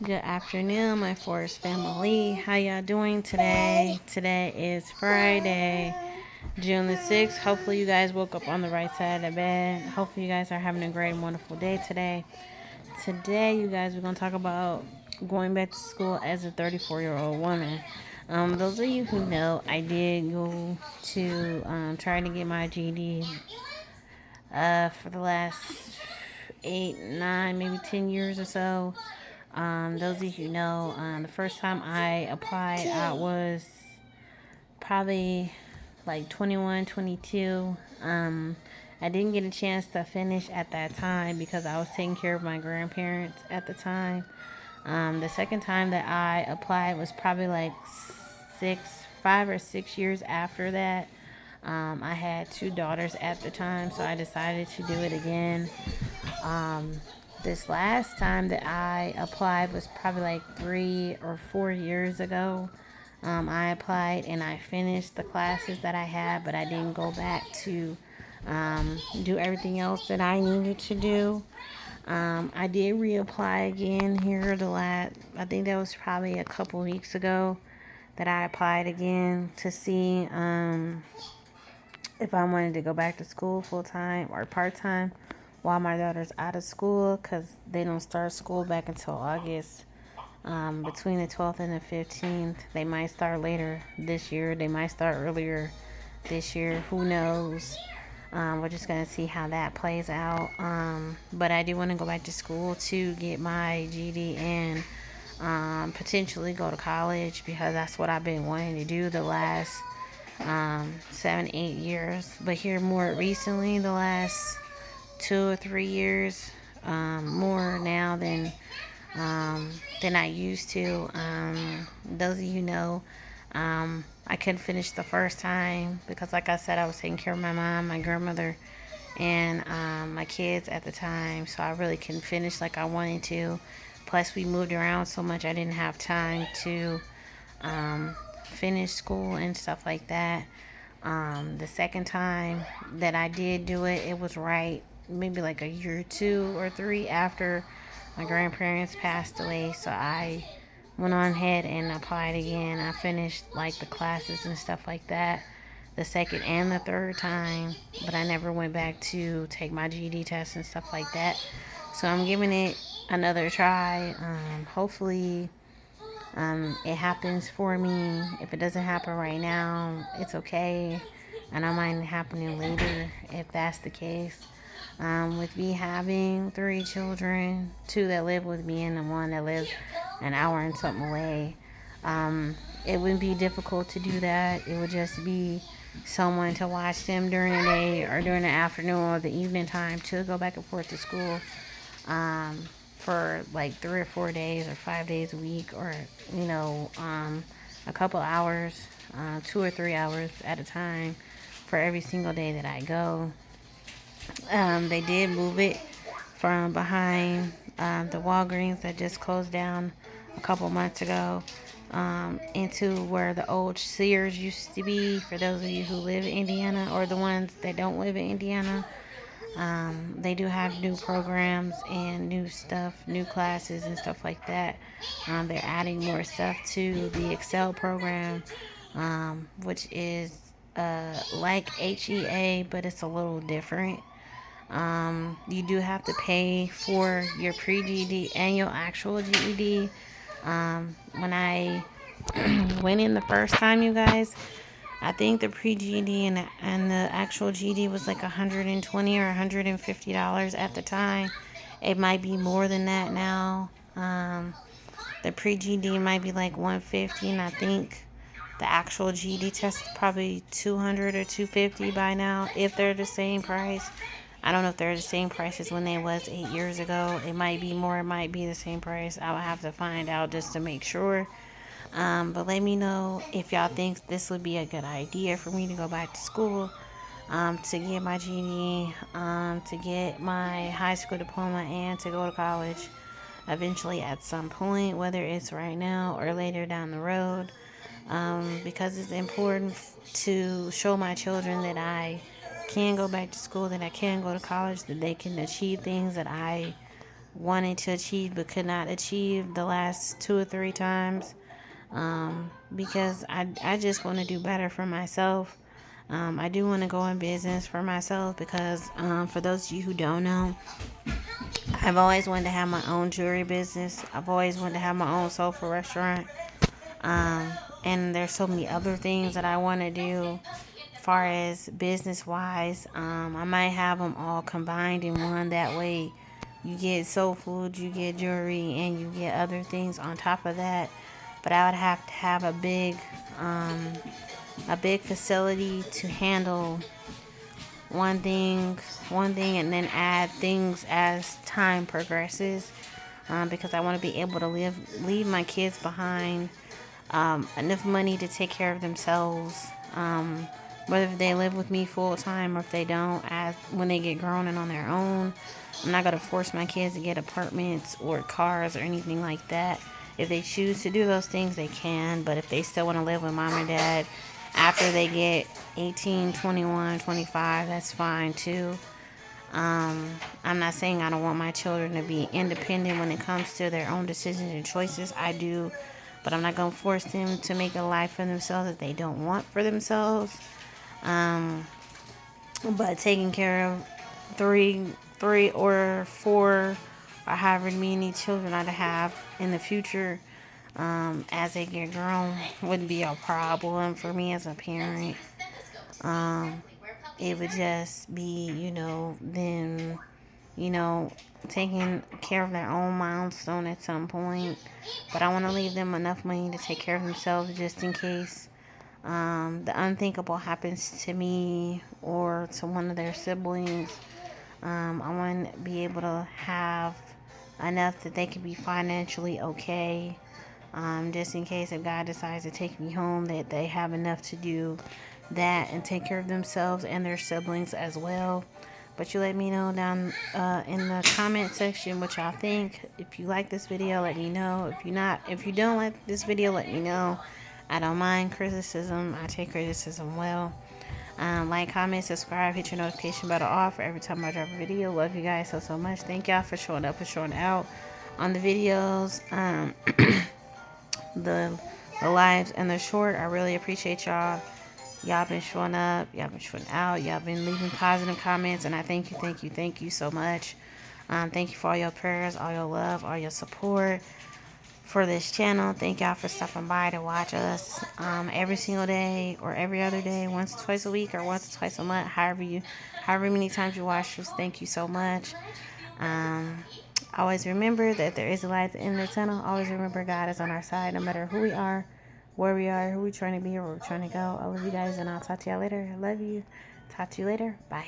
Good afternoon, my Forest family. How y'all doing today? Today is Friday, June the 6th. Hopefully you guys woke up on the right side of the bed. Hopefully you guys are having a great and wonderful day today. Today, you guys, we're going to talk about going back to school as a 34-year-old woman. Those of you who know, I did go to try to get my GED for the last 8, 9, maybe 10 years or so. Those of you who know, the first time I applied, I was probably like 21, 22. I didn't get a chance to finish at that time because I was taking care of my grandparents at the time. The second time that I applied was probably like 5 or 6 years after that. I had two daughters at the time, so I decided to do it again. Um, this last time that I applied was probably like 3 or 4 years ago. I applied and I finished the classes that I had, but I didn't go back to do everything else that I needed to do. I did reapply again here I think that was probably a couple weeks ago that I applied again to see if I wanted to go back to school full time or part time while my daughter's out of school, because they don't start school back until August. Between the 12th and the 15th, they might start later this year. They might start earlier this year. Who knows? We're just going to see how that plays out. But I do want to go back to school to get my GED and potentially go to college, because that's what I've been wanting to do the last 7, 8 years. But here more recently, the last 2 or 3 years, more now than I used to. Those of you know, I couldn't finish the first time because, like I said, I was taking care of my mom, my grandmother, and my kids at the time. So I really couldn't finish like I wanted to. Plus, we moved around so much, I didn't have time to finish school and stuff like that. The second time that I did do it, it was right maybe like a year, 2 or 3 after my grandparents passed away. So I went on ahead and applied again. I finished like the classes and stuff like that the second and the third time, but I never went back to take my GED test and stuff like that. So I'm giving it another try. Hopefully it happens for me. If it doesn't happen right now, it's okay. And I mind it happening later if that's the case. With me having 3 children, 2 that live with me and the one that lives an hour and something away, it wouldn't be difficult to do that. It would just be someone to watch them during the day or during the afternoon or the evening time to go back and forth to school for like 3 or 4 days or 5 days a week, or a couple hours, 2 or 3 hours at a time for every single day that I go. They did move it from behind the Walgreens that just closed down a couple months ago into where the old Sears used to be, for those of you who live in Indiana or the ones that don't live in Indiana. They do have new programs and new stuff, new classes and stuff like that. They're adding more stuff to the Excel program, which is like HEA, but it's a little different. You do have to pay for your pre-GED and your actual GED. When I went in the first time, you guys, I think the pre-GED and the actual GED was like $120 or $150 at the time. It might be more than that now. The pre-GED might be like $150, and I think the actual GED test is probably $200 or $250 by now, if they're the same price. I don't know if they're the same price as when they was 8 years ago. It might be more, it might be the same price. I would have to find out just to make sure. But let me know if y'all think this would be a good idea for me to go back to school, to get my GED, to get my high school diploma, and to go to college eventually at some point, whether it's right now or later down the road, because it's important to show my children that I can go back to school, that I can go to college, that they can achieve things that I wanted to achieve but could not achieve the last 2 or 3 times, because I just want to do better for myself. I do want to go in business for myself because, for those of you who don't know, I've always wanted to have my own jewelry business. I've always wanted to have my own sofa restaurant. Um, and there's so many other things that I want to do as far as business wise. I might have them all combined in one. That way you get soul food, you get jewelry, and you get other things on top of that. But I would have to have a big facility to handle one thing and then add things as time progresses, because I want to be able to leave my kids behind enough money to take care of themselves, whether they live with me full time or if they don't, as when they get grown and on their own. I'm not going to force my kids to get apartments or cars or anything like that. If they choose to do those things, they can, but if they still want to live with mom and dad after they get 18, 21, 25, that's fine too. I'm not saying I don't want my children to be independent when it comes to their own decisions and choices. I do, but I'm not going to force them to make a life for themselves that they don't want for themselves. But taking care of three or four, or however many children I'd have in the future, as they get grown, wouldn't be a problem for me as a parent. It would just be, them, you know, taking care of their own milestone at some point. But I want to leave them enough money to take care of themselves just in case the unthinkable happens to me or to one of their siblings. I want to be able to have enough that they can be financially okay. Just in case if God decides to take me home, that they have enough to do that and take care of themselves and their siblings as well. But you let me know down in the comment section what y'all think. If you like this video, let me know. If you don't like this video, let me know. I don't mind criticism. I take criticism well. Like, comment, subscribe, hit your notification bell off for every time I drop a video. Love you guys so much. Thank y'all for showing up and showing out on the videos, the lives and the short. I really appreciate y'all. Y'all been showing up, y'all been showing out, y'all been leaving positive comments, and I thank you so much. Thank you for all your prayers, all your love, all your support for this channel. Thank y'all for stopping by to watch us every single day or every other day, once or twice a week or once or twice a month, however many times you watch us. Thank you so much. Always remember that there is a light at the end of the tunnel. Always remember God is on our side, no matter who we are, where we are, who we're trying to be, or where we're trying to go. I love you guys, and I'll talk to y'all later. I love you. Talk to you later. Bye.